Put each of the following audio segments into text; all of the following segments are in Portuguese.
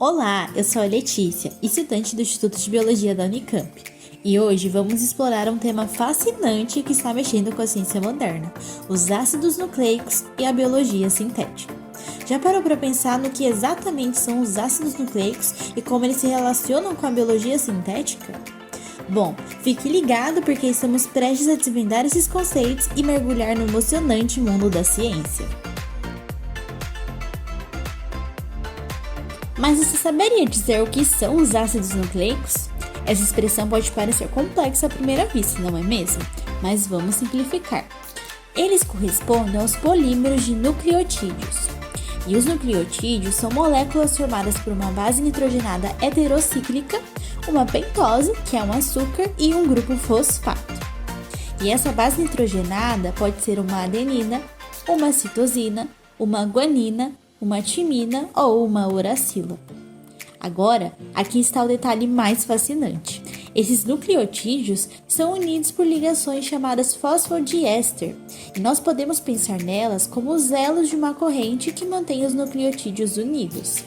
Olá, eu sou a Letícia, estudante do Instituto de Biologia da Unicamp, e hoje vamos explorar um tema fascinante que está mexendo com a ciência moderna, os ácidos nucleicos e a biologia sintética. Já parou para pensar no que exatamente são os ácidos nucleicos e como eles se relacionam com a biologia sintética? Bom, fique ligado porque estamos prestes a desvendar esses conceitos e mergulhar no emocionante mundo da ciência. Mas você saberia dizer o que são os ácidos nucleicos? Essa expressão pode parecer complexa à primeira vista, não é mesmo? Mas vamos simplificar. Eles correspondem aos polímeros de nucleotídeos. E os nucleotídeos são moléculas formadas por uma base nitrogenada heterocíclica, uma pentose, que é um açúcar, e um grupo fosfato. E essa base nitrogenada pode ser uma adenina, uma citosina, uma guanina, uma timina ou uma uracila. Agora, aqui está o detalhe mais fascinante. Esses nucleotídeos são unidos por ligações chamadas fosfodiéster, e nós podemos pensar nelas como os elos de uma corrente que mantém os nucleotídeos unidos,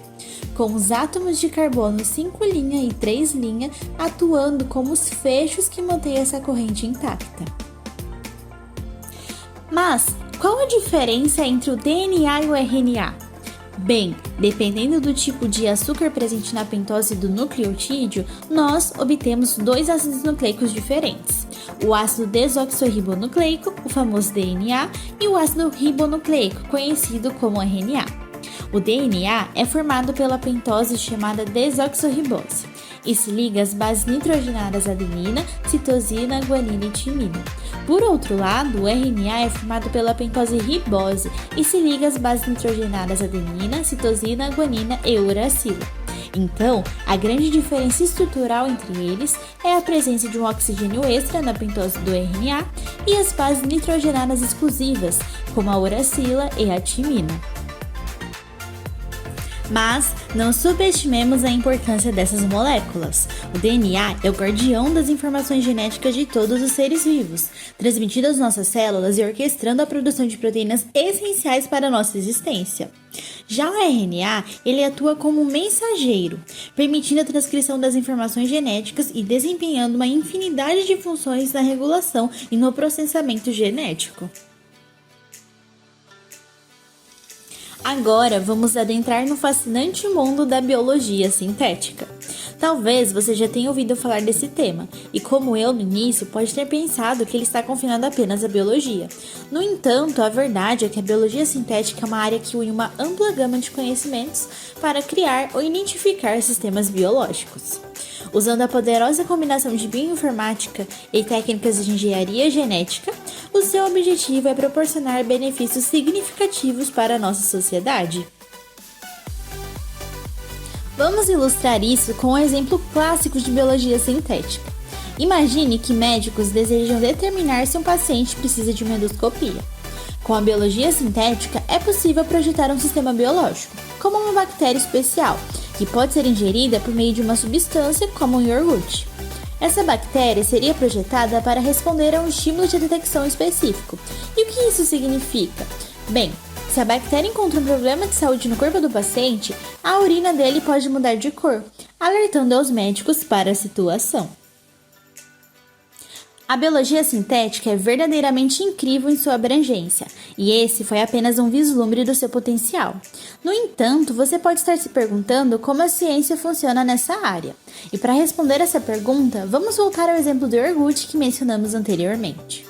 com os átomos de carbono 5' e 3' atuando como os fechos que mantêm essa corrente intacta. Mas, qual a diferença entre o DNA e o RNA? Bem, dependendo do tipo de açúcar presente na pentose do nucleotídeo, nós obtemos dois ácidos nucleicos diferentes: o ácido desoxirribonucleico, o famoso DNA, e o ácido ribonucleico, conhecido como RNA. O DNA é formado pela pentose chamada desoxirribose e se liga às bases nitrogenadas adenina, citosina, guanina e timina. Por outro lado, o RNA é formado pela pentose ribose e se liga às bases nitrogenadas adenina, citosina, guanina e uracila. Então, a grande diferença estrutural entre eles é a presença de um oxigênio extra na pentose do RNA e as bases nitrogenadas exclusivas, como a uracila e a timina. Mas não subestimemos a importância dessas moléculas. O DNA é o guardião das informações genéticas de todos os seres vivos, transmitido às nossas células e orquestrando a produção de proteínas essenciais para a nossa existência. Já o RNA, ele atua como um mensageiro, permitindo a transcrição das informações genéticas e desempenhando uma infinidade de funções na regulação e no processamento genético. Agora vamos adentrar no fascinante mundo da biologia sintética. Talvez você já tenha ouvido falar desse tema, e como eu no início, pode ter pensado que ele está confinado apenas à biologia. No entanto, a verdade é que a biologia sintética é uma área que une uma ampla gama de conhecimentos para criar ou identificar sistemas biológicos. Usando a poderosa combinação de bioinformática e técnicas de engenharia genética, o seu objetivo é proporcionar benefícios significativos para a nossa sociedade. Vamos ilustrar isso com um exemplo clássico de biologia sintética. Imagine que médicos desejam determinar se um paciente precisa de uma endoscopia. Com a biologia sintética, é possível projetar um sistema biológico, como uma bactéria especial, que pode ser ingerida por meio de uma substância como um iogurte. Essa bactéria seria projetada para responder a um estímulo de detecção específico. E o que isso significa? Bem, se a bactéria encontra um problema de saúde no corpo do paciente, a urina dele pode mudar de cor, alertando aos médicos para a situação. A biologia sintética é verdadeiramente incrível em sua abrangência, e esse foi apenas um vislumbre do seu potencial. No entanto, você pode estar se perguntando como a ciência funciona nessa área. E para responder essa pergunta, vamos voltar ao exemplo do iogurte que mencionamos anteriormente.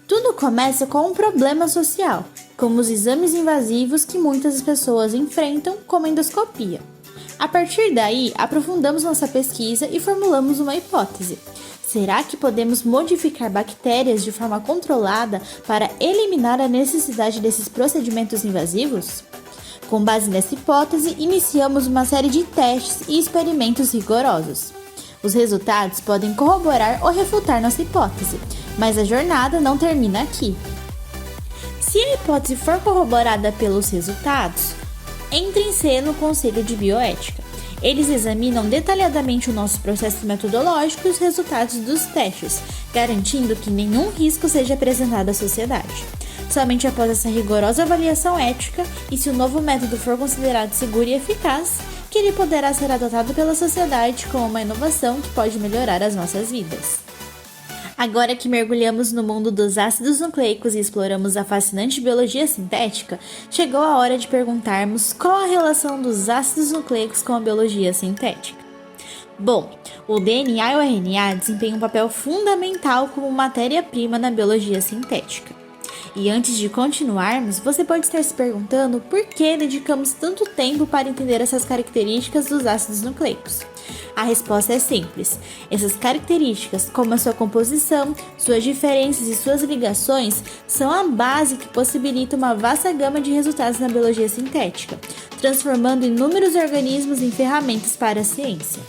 Tudo começa com um problema social, como os exames invasivos que muitas pessoas enfrentam, como a endoscopia. A partir daí, aprofundamos nossa pesquisa e formulamos uma hipótese. Será que podemos modificar bactérias de forma controlada para eliminar a necessidade desses procedimentos invasivos? Com base nessa hipótese, iniciamos uma série de testes e experimentos rigorosos. Os resultados podem corroborar ou refutar nossa hipótese, mas a jornada não termina aqui. Se a hipótese for corroborada pelos resultados, entra em cena o Conselho de Bioética. Eles examinam detalhadamente o nosso processo metodológico e os resultados dos testes, garantindo que nenhum risco seja apresentado à sociedade. Somente após essa rigorosa avaliação ética e se o novo método for considerado seguro e eficaz, que ele poderá ser adotado pela sociedade como uma inovação que pode melhorar as nossas vidas. Agora que mergulhamos no mundo dos ácidos nucleicos e exploramos a fascinante biologia sintética, chegou a hora de perguntarmos qual a relação dos ácidos nucleicos com a biologia sintética. Bom, o DNA e o RNA desempenham um papel fundamental como matéria-prima na biologia sintética. E antes de continuarmos, você pode estar se perguntando por que dedicamos tanto tempo para entender essas características dos ácidos nucleicos. A resposta é simples. Essas características, como a sua composição, suas diferenças e suas ligações, são a base que possibilita uma vasta gama de resultados na biologia sintética, transformando inúmeros organismos em ferramentas para a ciência.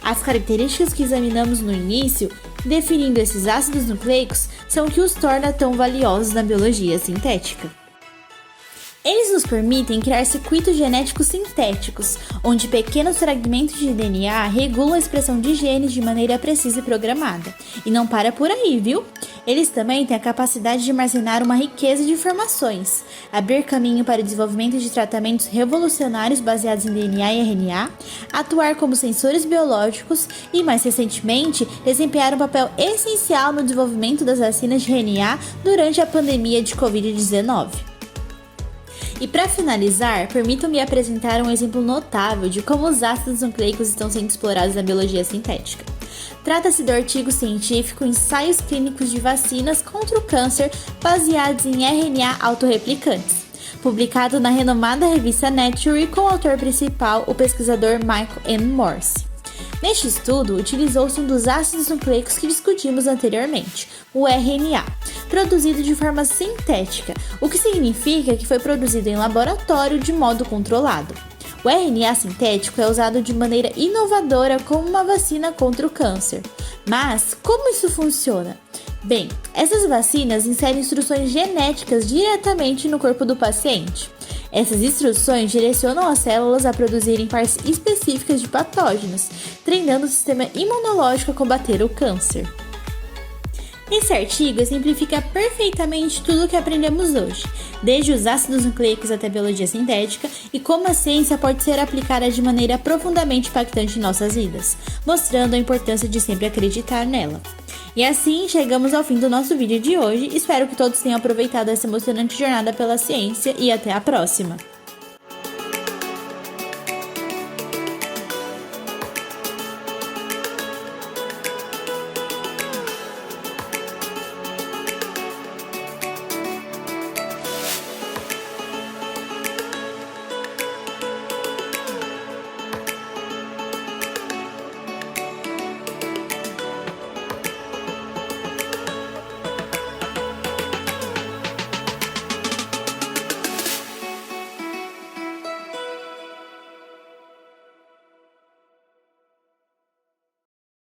As características que examinamos no início, definindo esses ácidos nucleicos, são o que os torna tão valiosos na biologia sintética. Eles nos permitem criar circuitos genéticos sintéticos, onde pequenos fragmentos de DNA regulam a expressão de genes de maneira precisa e programada. E não para por aí, viu? Eles também têm a capacidade de armazenar uma riqueza de informações, abrir caminho para o desenvolvimento de tratamentos revolucionários baseados em DNA e RNA, atuar como sensores biológicos e, mais recentemente, desempenhar um papel essencial no desenvolvimento das vacinas de RNA durante a pandemia de Covid-19. E para finalizar, permitam-me apresentar um exemplo notável de como os ácidos nucleicos estão sendo explorados na biologia sintética. Trata-se do artigo científico Ensaios Clínicos de Vacinas contra o Câncer baseados em RNA autorreplicantes, publicado na renomada revista Nature com o autor principal, o pesquisador Michael M. Morse. Neste estudo, utilizou-se um dos ácidos nucleicos que discutimos anteriormente, o RNA, produzido de forma sintética, o que significa que foi produzido em laboratório de modo controlado. O RNA sintético é usado de maneira inovadora como uma vacina contra o câncer. Mas como isso funciona? Bem, essas vacinas inserem instruções genéticas diretamente no corpo do paciente. Essas instruções direcionam as células a produzirem partes específicas de patógenos, treinando o sistema imunológico a combater o câncer. Esse artigo exemplifica perfeitamente tudo o que aprendemos hoje, desde os ácidos nucleicos até a biologia sintética e como a ciência pode ser aplicada de maneira profundamente impactante em nossas vidas, mostrando a importância de sempre acreditar nela. E assim chegamos ao fim do nosso vídeo de hoje, espero que todos tenham aproveitado essa emocionante jornada pela ciência e até a próxima!